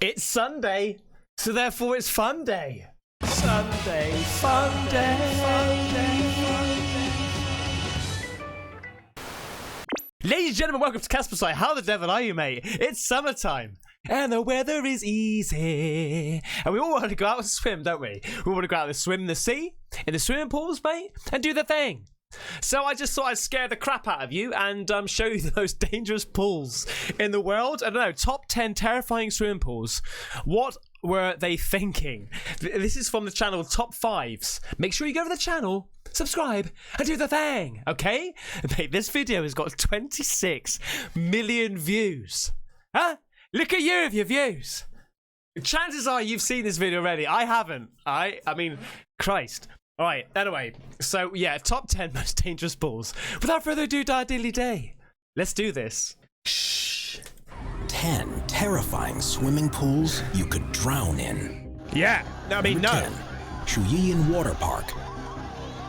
It's Sunday, so therefore it's fun day. Sunday, fun day, fun day, fun day. Ladies and gentlemen, welcome to Caspersight. How the devil are you, mate? It's summertime, and the weather is easy. And we all want to go out and swim, don't we? We want to go out and swim in the sea, in the swimming pools, mate, and do the thing. So I just thought I'd scare the crap out of you and show you the most dangerous pools in the world. I don't know, top 10 terrifying swimming pools. What were they thinking? This is from the channel Top 5s. Make sure you go to the channel, subscribe, and do the thing, okay? Mate, this video has got 26 million views. Huh? Look at you with your views. Chances are you've seen this video already. I haven't. I mean, Christ. All right, anyway, so yeah, top 10 most dangerous pools. Without further ado, dilly day. Let's do this. Shh. 10 terrifying swimming pools you could drown in. Yeah, I mean, Number no. 10, Shuyian Water Park.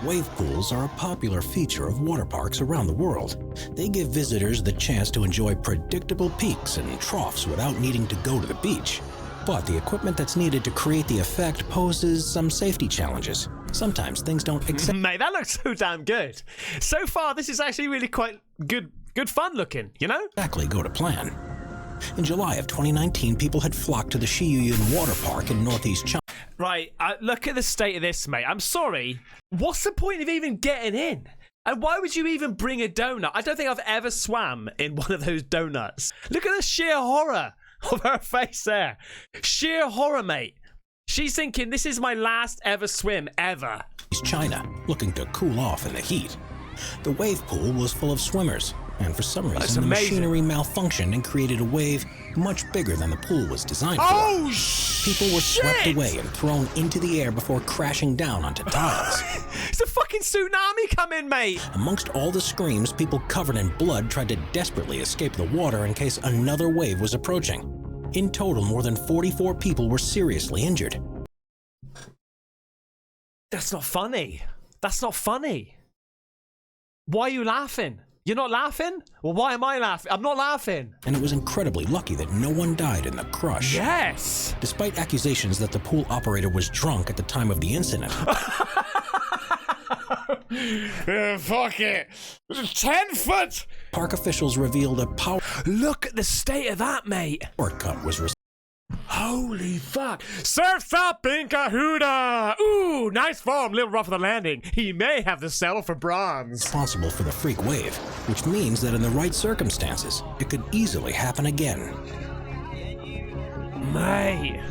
Wave pools are a popular feature of water parks around the world. They give visitors the chance to enjoy predictable peaks and troughs without needing to go to the beach. But the equipment that's needed to create the effect poses some safety challenges. Sometimes things don't Mate, that looks so damn good. So far, this is actually really quite good fun looking, you know? exactly go to plan. In July of 2019, people had flocked to the Shiyuyan Water Park in northeast China. Right, look at the state of this, mate. I'm sorry. What's the point of even getting in? And why would you even bring a donut? I don't think I've ever swam in one of those donuts. Look at the sheer horror of her face there. Sheer horror, mate. She's thinking, this is my last ever swim ever. China, looking to cool off in the heat. The wave pool was full of swimmers, and for some reason the machinery malfunctioned and created a wave much bigger than the pool was designed for. Oh, People were swept away and thrown into the air before crashing down onto tiles. It's a fucking tsunami coming, mate. Amongst all the screams, people covered in blood tried to desperately escape the water in case another wave was approaching. In total, more than 44 people were seriously injured. That's not funny. That's not funny. Why are you laughing? You're not laughing? Well, why am I laughing? I'm not laughing. And it was incredibly lucky that no one died in the crush. Yes. Despite accusations that the pool operator was drunk at the time of the incident. Fuck it. 10 foot. Park officials revealed a power Look at the state of that, mate. cut was Holy fuck. Surf's up in Cahuda. Ooh, nice form. Little rough on the landing. He may have the cell for bronze. responsible for the freak wave, which means that in the right circumstances, it could easily happen again. Mate.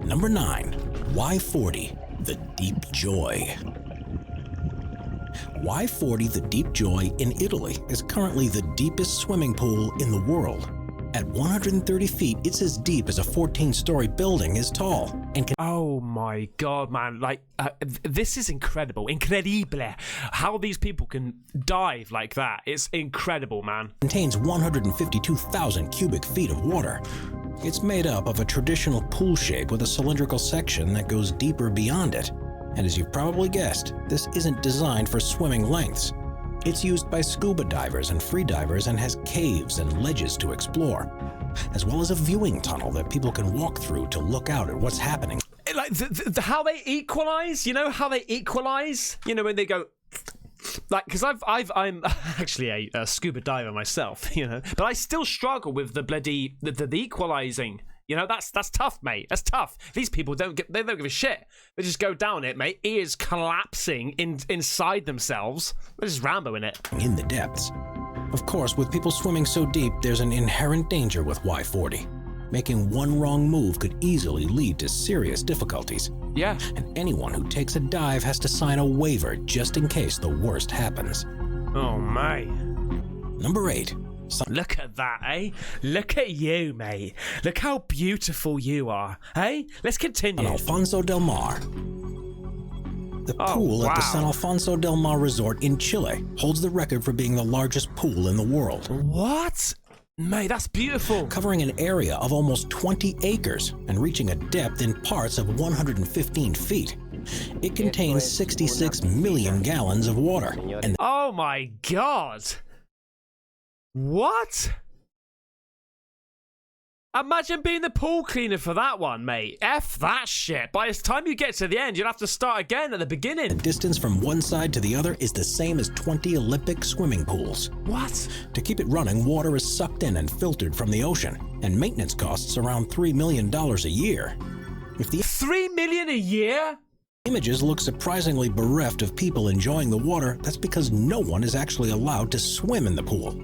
Number 9, Y40, the Deep Joy. Y40, the Deep Joy in Italy is currently the deepest swimming pool in the world. At 130 feet, it's as deep as a 14-story building is tall and Oh my god, man. Like, this is incredible. Incredibile. How these people can dive like that. It's incredible, man. contains 152,000 cubic feet of water. It's made up of a traditional pool shape with a cylindrical section that goes deeper beyond it. And as you've probably guessed, this isn't designed for swimming lengths. It's used by scuba divers and free divers and has caves and ledges to explore, as well as a viewing tunnel that people can walk through to look out at what's happening. Like, how they equalize, you know, how they equalize, you know, when they go, like, because I'm actually a scuba diver myself, you know, but I still struggle with the bloody, the equalizing. You know, that's tough, mate. That's tough. These people they don't give a shit. They just go down it, mate. Ears collapsing inside themselves. They're just Rambo in it. In the depths. Of course, with people swimming so deep, there's an inherent danger with Y40. Making one wrong move could easily lead to serious difficulties. Yeah. And anyone who takes a dive has to sign a waiver just in case the worst happens. Oh, mate. Number 8. Look at that, eh? Look at you, mate. Look how beautiful you are, eh? Let's continue. San Alfonso del Mar. The pool at the San Alfonso del Mar resort in Chile holds the record for being the largest pool in the world. What? Mate, that's beautiful. Covering an area of almost 20 acres and reaching a depth in parts of 115 feet. It contains 66 million gallons of water. And oh my god. What? Imagine being the pool cleaner for that one, mate. F that shit. By the time you get to the end, you'll have to start again at the beginning. The distance from one side to the other is the same as 20 Olympic swimming pools. What? To keep it running, water is sucked in and filtered from the ocean, and maintenance costs around $3 million a year. If the $3 million a year? images look surprisingly bereft of people enjoying the water, that's because no one is actually allowed to swim in the pool.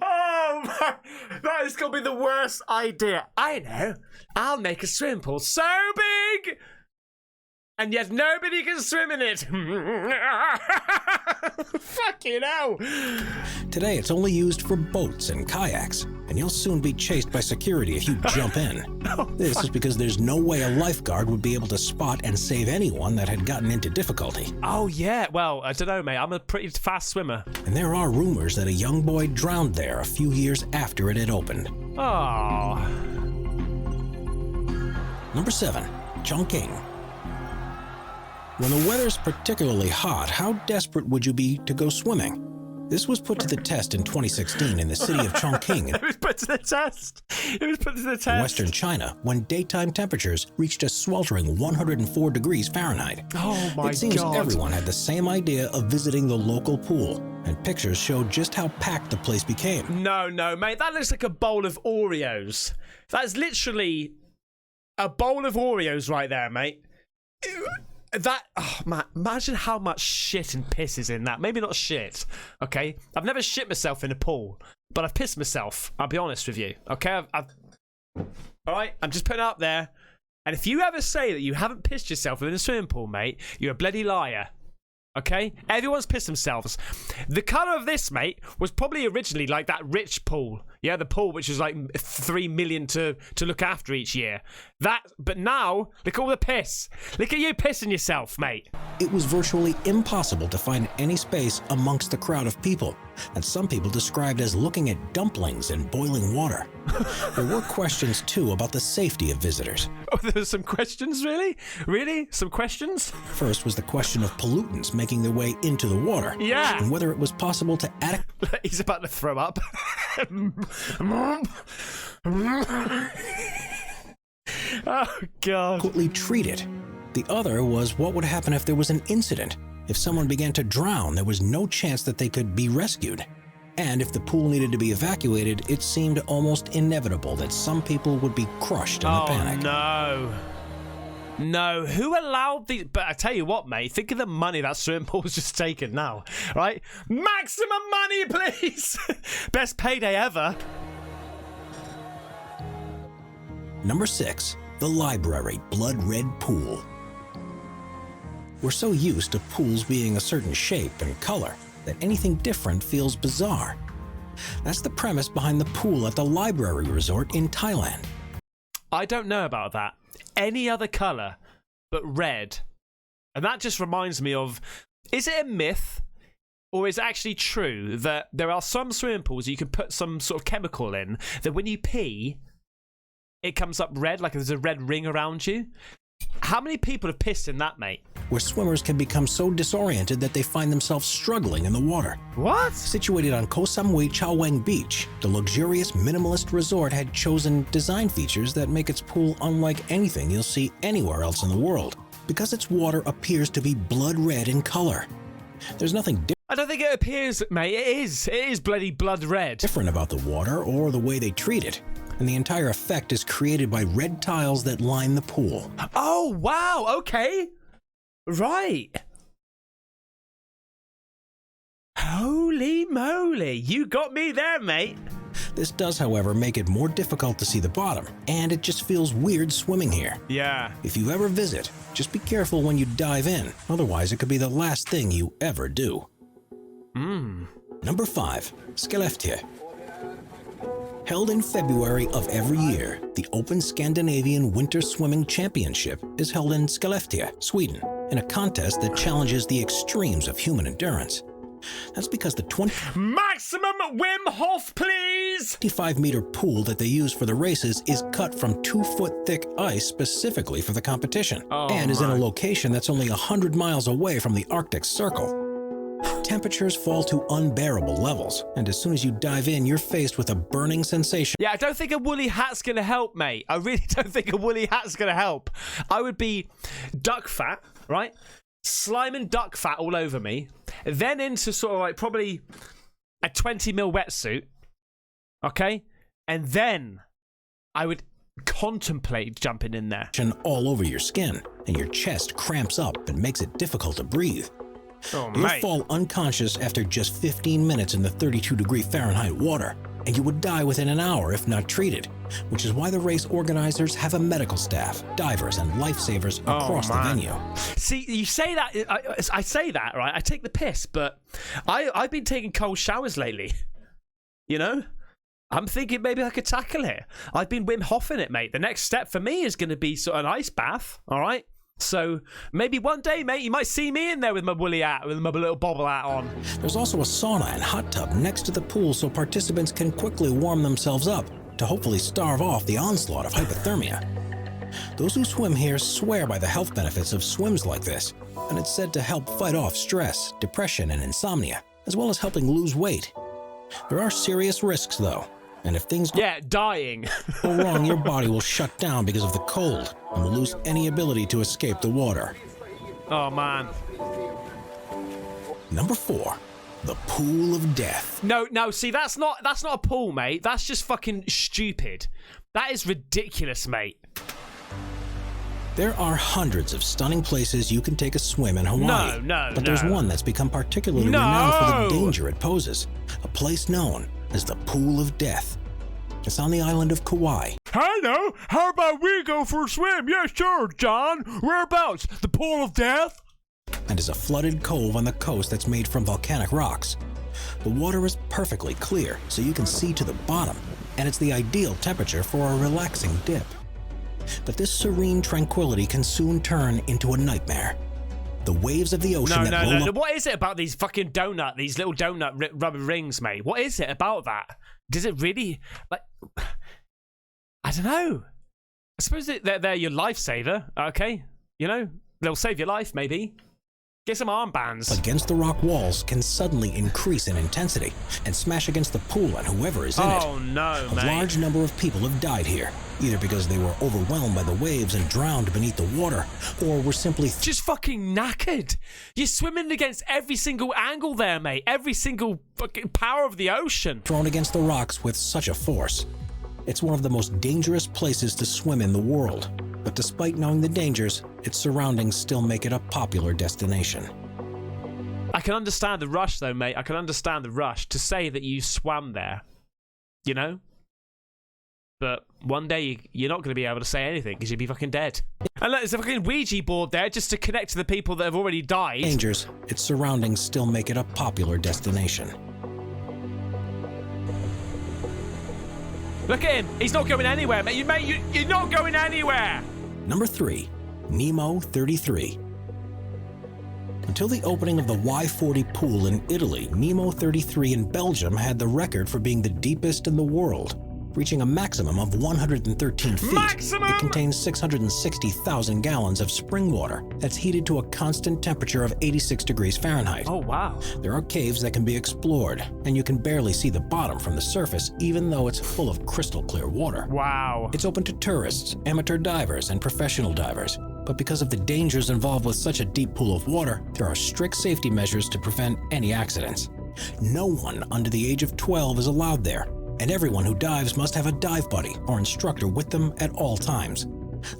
Oh my, that is going to be the worst idea. I know. I'll make a swimming pool so big, and yet nobody can swim in it. Fucking hell. Today, it's only used for boats and kayaks, and you'll soon be chased by security if you jump in. This is because there's no way a lifeguard would be able to spot and save anyone that had gotten into difficulty. Oh, yeah. Well, I don't know, mate. I'm a pretty fast swimmer. And there are rumors that a young boy drowned there a few years after it had opened. Oh. Number 7. Chongqing. When the weather's particularly hot, how desperate would you be to go swimming? This was put to the test in 2016 in the city of Chongqing. It was put to the test. It was put to the test. In western China, when daytime temperatures reached a sweltering 104 degrees Fahrenheit. Oh my God. It seems everyone had the same idea of visiting the local pool, and pictures showed just how packed the place became. No, mate. That looks like a bowl of Oreos. That's literally a bowl of Oreos right there, mate. That, oh man, imagine how much shit and piss is in that. Maybe not shit, okay? I've never shit myself in a pool, but I've pissed myself. I'll be honest with you, okay? All right, I'm just putting it up there. And if you ever say that you haven't pissed yourself in a swimming pool, mate, you're a bloody liar. Okay? Everyone's pissed themselves. The colour of this, mate, was probably originally like that rich pool. Yeah, the pool which was like $3 million to look after each year. But now, look at all the piss. Look at you pissing yourself, mate. It was virtually impossible to find any space amongst the crowd of people that some people described as looking at dumplings in boiling water. There were questions, too, about the safety of visitors. Oh, there were some questions, really? Really? Some questions? First was the question of pollutants making their way into the water. Yeah. And whether it was possible to He's about to throw up. Oh, God. adequately treat it. The other was what would happen if there was an incident. If someone began to drown, there was no chance that they could be rescued. And if the pool needed to be evacuated, it seemed almost inevitable that some people would be crushed in the panic. No, who allowed these? But I tell you what, mate, think of the money that swimming pool's just taken now, right? Maximum money, please! Best payday ever. Number 6. The library blood red pool. We're so used to pools being a certain shape and color that anything different feels bizarre. That's the premise behind the pool at the library resort in Thailand. I don't know about that. Any other colour but red. And that just reminds me of, is it a myth or is it actually true that there are some swimming pools you can put some sort of chemical in that when you pee, it comes up red, like there's a red ring around you? How many people have pissed in that, mate? Where swimmers can become so disoriented that they find themselves struggling in the water. What? Situated on Koh Samui Chao Wang Beach, the luxurious minimalist resort had chosen design features that make its pool unlike anything you'll see anywhere else in the world, because its water appears to be blood red in color. There's nothing I don't think it appears, mate. It is bloody blood red. different about the water or the way they treat it, and the entire effect is created by red tiles that line the pool. Oh, wow. Okay. Right. Holy moly. You got me there, mate. This does, however, make it more difficult to see the bottom, and it just feels weird swimming here. Yeah. If you ever visit, just be careful when you dive in, otherwise it could be the last thing you ever do. Number 5. Skellefteå. Held in February of every year, the Open Scandinavian Winter Swimming Championship is held in Skellefteå, Sweden, in a contest that challenges the extremes of human endurance. That's because the Maximum Wim Hof, please! 25-meter pool that they use for the races is cut from 2-foot thick ice specifically for the competition, and is in a location that's only 100 miles away from the Arctic Circle. temperatures fall to unbearable levels, and as soon as you dive in, you're faced with a burning sensation. Yeah, I don't think a woolly hat's going to help, mate. I really don't think a woolly hat's going to help. I would be duck fat, right? Slime and duck fat all over me. Then into sort of like probably a 20mm wetsuit. Okay? And then I would contemplate jumping in there. All over your skin, and your chest cramps up and makes it difficult to breathe. Oh, You'll mate. fall unconscious after just 15 minutes in the 32-degree Fahrenheit water, and you would die within an hour if not treated, which is why the race organizers have a medical staff, divers, and lifesavers across the venue. See, you say that, I say that, right? I take the piss, but I've been taking cold showers lately. You know? I'm thinking maybe I could tackle it. I've been Wim Hofing it, mate. The next step for me is going to be sort of an ice bath, all right? So maybe one day, mate, you might see me in there with my woolly hat, with my little bobble hat on. There's also a sauna and hot tub next to the pool so participants can quickly warm themselves up to hopefully starve off the onslaught of hypothermia. Those who swim here swear by the health benefits of swims like this, and it's said to help fight off stress, depression, and insomnia, as well as helping lose weight. There are serious risks, though. And if things dying. go wrong, your body will shut down because of the cold and will lose any ability to escape the water. Oh, man. Number 4, the Pool of Death. No, see, that's not a pool, mate. That's just fucking stupid. That is ridiculous, mate. There are hundreds of stunning places you can take a swim in Hawaii. But there's one that's become particularly renowned for the danger it poses. A place known as the Pool of Death. It's on the island of Kauai. I know. How about we go for a swim? Yeah, sure, John. Whereabouts? The Pool of Death? And is a flooded cove on the coast that's made from volcanic rocks. The water is perfectly clear, so you can see to the bottom, and it's the ideal temperature for a relaxing dip. But this serene tranquility can soon turn into a nightmare. The waves of the ocean No. What is it about these fucking these little donut rubber rings, mate? What is it about that? Does it really, like, I don't know. I suppose they're your lifesaver, okay? You know, they'll save your life, maybe. Get some armbands. Against the rock walls can suddenly increase in intensity and smash against the pool and whoever is in it. Oh no, mate. A large number of people have died here, either because they were overwhelmed by the waves and drowned beneath the water, or were simply just fucking knackered. You're swimming against every single angle there, mate. Every single fucking power of the ocean. Thrown against the rocks with such a force. It's one of the most dangerous places to swim in the world. But despite knowing the dangers, its surroundings still make it a popular destination. I can understand the rush, though, mate. I can understand the rush to say that you swam there, you know? But one day you're not going to be able to say anything because you'd be fucking dead. And look, there's a fucking Ouija board there just to connect to the people that have already died. Dangers, its surroundings still make it a popular destination. Look at him. He's not going anywhere, mate. You're not going anywhere. Number 3, Nemo 33. Until the opening of the Y40 pool in Italy, Nemo 33 in Belgium had the record for being the deepest in the world, reaching a maximum of 113 feet. Maximum! It contains 660,000 gallons of spring water that's heated to a constant temperature of 86 degrees Fahrenheit. Oh, wow. There are caves that can be explored, and you can barely see the bottom from the surface, even though it's full of crystal clear water. Wow. It's open to tourists, amateur divers, and professional divers. But because of the dangers involved with such a deep pool of water, there are strict safety measures to prevent any accidents. No one under the age of 12 is allowed there, and everyone who dives must have a dive buddy or instructor with them at all times.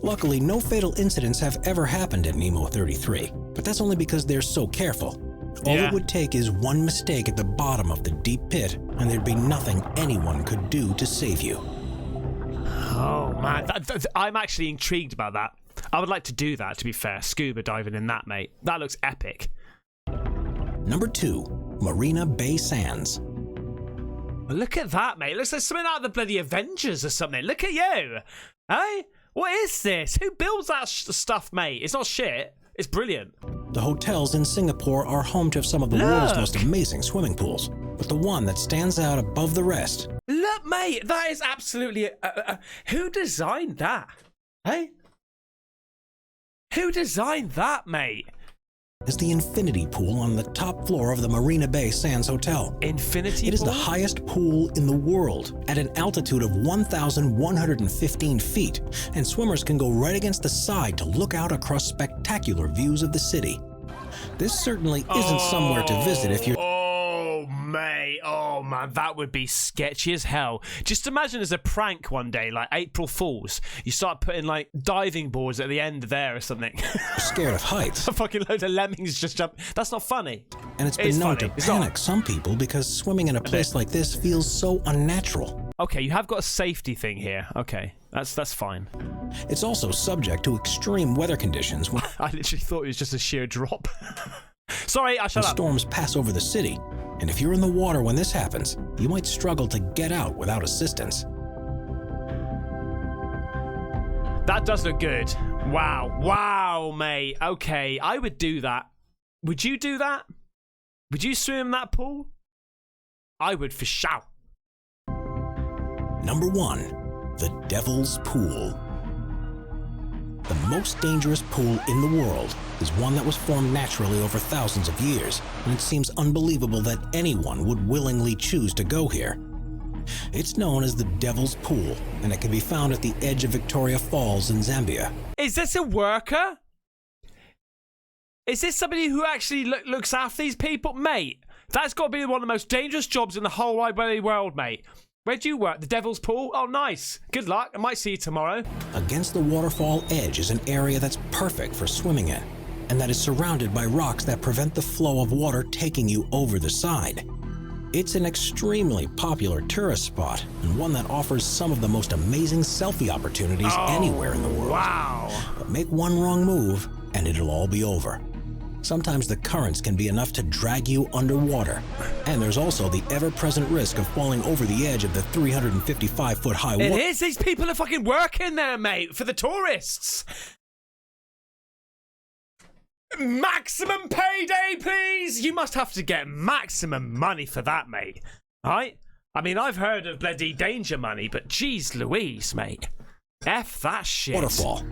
Luckily, no fatal incidents have ever happened at Nemo 33, but that's only because they're so careful. All it would take is one mistake at the bottom of the deep pit, and there'd be nothing anyone could do to save you. Oh, man. I'm actually intrigued about that. I would like to do that, to be fair. Scuba diving in that, mate. That looks epic. Number 2, Marina Bay Sands. Look at that, mate. It looks like something out of the bloody Avengers or something. Look at you. Hey? What is this? Who builds that stuff, mate? It's not shit. It's brilliant. The hotels in Singapore are home to some of the world's most amazing swimming pools, but the one that stands out above the rest. Look, mate. That is absolutely... who designed that? Hey? Who designed that, mate? is the infinity pool on the top floor of the Marina Bay Sands Hotel. Infinity pool? It is the highest pool in the world at an altitude of 1,115 feet, and swimmers can go right against the side to look out across spectacular views of the city. This certainly isn't somewhere to visit if you're... Oh, mate. Oh, man. That would be sketchy as hell. Just imagine as a prank one day, like April Fools, you start putting, like, diving boards at the end there or something. scared of heights. A fucking load of lemmings just jump. That's not funny. And it's been known to panic some people because swimming in a place like this feels so unnatural. Okay, you have got a safety thing here. Okay, that's fine. It's also subject to extreme weather conditions when I literally thought it was just a sheer drop. Sorry, I shut up. Storms pass over the city, and if you're in the water when this happens, you might struggle to get out without assistance. That does look good. Wow. Wow, mate. Okay, I would do that. Would you do that? Would you swim in that pool? I would for sure. Number 1, the Devil's Pool. The most dangerous pool in the world is one that was formed naturally over thousands of years, and it seems unbelievable that anyone would willingly choose to go here. It's known as the Devil's Pool, and it can be found at the edge of Victoria Falls in Zambia. Is this a worker? Is this somebody who actually looks after these people? Mate, that's got to be one of the most dangerous jobs in the whole wide world, mate. Where do you work? The Devil's Pool? Oh, nice. Good luck. I might see you tomorrow. Against the waterfall edge is an area that's perfect for swimming in, and that is surrounded by rocks that prevent the flow of water taking you over the side. It's an extremely popular tourist spot, and one that offers some of the most amazing selfie opportunities anywhere in the world. Wow. But make one wrong move, and it'll all be over. Sometimes the currents can be enough to drag you underwater. And there's also the ever-present risk of falling over the edge of the 355-foot-high water. It is. These people are fucking working there, mate, for the tourists. Maximum payday, please. You must have to get maximum money for that, mate. Right? I mean, I've heard of bloody danger money, but geez Louise, mate. F that shit. Waterfall.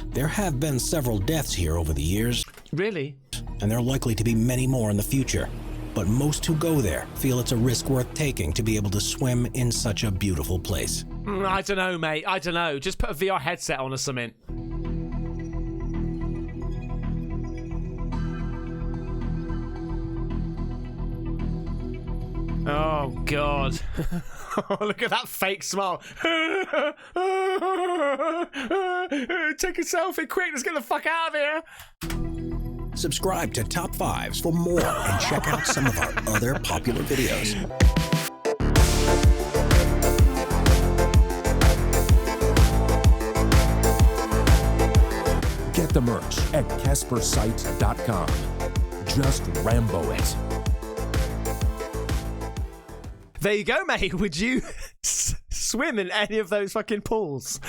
There have been several deaths here over the years. Really? And there are likely to be many more in the future. But most who go there feel it's a risk worth taking to be able to swim in such a beautiful place. I don't know, mate. I don't know. Just put a VR headset on or something. Oh, God. Look at that fake smile. Take a selfie, quick. Let's get the fuck out of here. Subscribe to Top 5s for more and check out some of our other popular videos. Get the merch at Caspersight.com. Just Rambo it. There you go, mate. Would you swim in any of those fucking pools?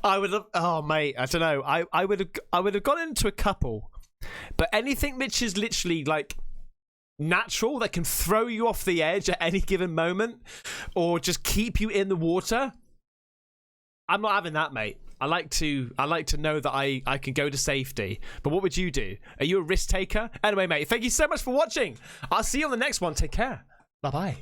I would have. Oh, mate. I don't know. I would have gone into a couple, but anything which is literally like natural that can throw you off the edge at any given moment, or just keep you in the water, I'm not having that, mate. I like to know that I can go to safety. But what would you do? Are you a risk taker? Anyway, mate. Thank you so much for watching. I'll see you on the next one. Take care. Bye bye.